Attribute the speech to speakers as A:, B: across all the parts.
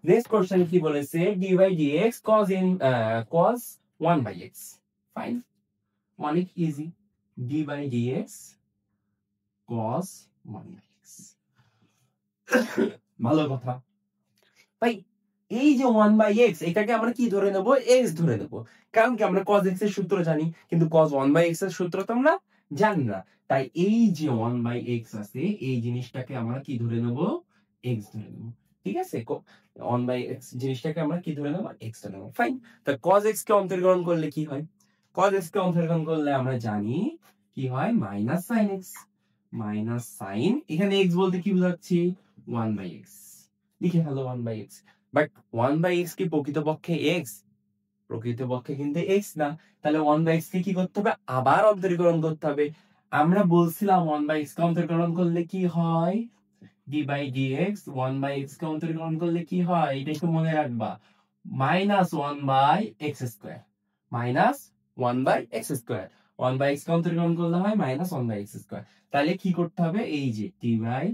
A: Next question কি বলেছে, d by dx cos 1/x। Fine, অনেক easy. D by dx cos 1/x, ভালো কথা ভাই। এই যে 1/x, এটাকে আমরা কি ধরে নেব, x ধরে নেব। কারণ কি, আমরা cos x এর সূত্র জানি, কিন্তু cos 1/x এর সূত্র তো আমরা জানি না। তাই এই যে 1/x আছে, এই জিনিসটাকে আমরা কি ধরে নেব, x ধরে নেব। ঠিক আছে, 1/x জিনিসটাকে আমরা কি ধরে নেব, x ধরে নেব। ফাইন। তা cos x কে অন্তরীকরণ করলে কি হয়, cos x কে অন্তরীকরণ করলে আমরা জানি কি হয়, minus sin x। Minus sine, এখানে x বলতে কি বোঝাচ্ছি, 1/x। লিখে ফেলো 1/x। বাট 1/x কি প্রকৃতপক্ষে x? প্রকৃতপক্ষে কিন্তু x না। তাহলে 1/x কে কি করতে হবে, আবার অন্তরীকরণ করতে হবে। আমরা বলছিলাম 1/x কে অন্তরীকরণ করলে কি হয়, d বাই dx। 1/x কে অন্তরীকরণ করলে কি হয়, এটা একটু মনে রাখবা, minus 1/x²। Minus 1/x²। 1/x কে অন্তরীকরণ করলে হয় মাইনাস 1/x²। তাহলে কি করতে হবে, এই যে d বাই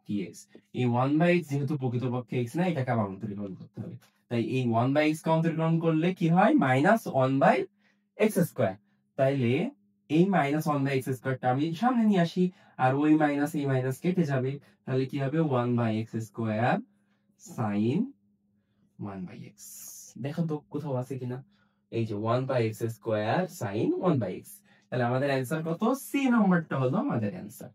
A: dx, এই 1/x যেহেতু প্রকৃতপক্ষে x না, এটাকে আবার অন্তরীকরণ করতে হবে। তাই এই 1/x কে অন্তরীকরণ করলে কি হয়, মাইনাস 1/x²। তাইলে এই মাইনাস 1/x² টা আমি সামনে নিয়ে আসি, আর ওই মাইনাস এই মাইনাস কেটে যাবে। তাহলে কি হবে, 1/x² sin 1/x। দেখো তো কোথাও আছে কিনা, এই যে 1/x² sin 1/x। তাহলে আমাদের অ্যান্সার কত, সি নাম্বারটা হলো আমাদের অ্যান্সার।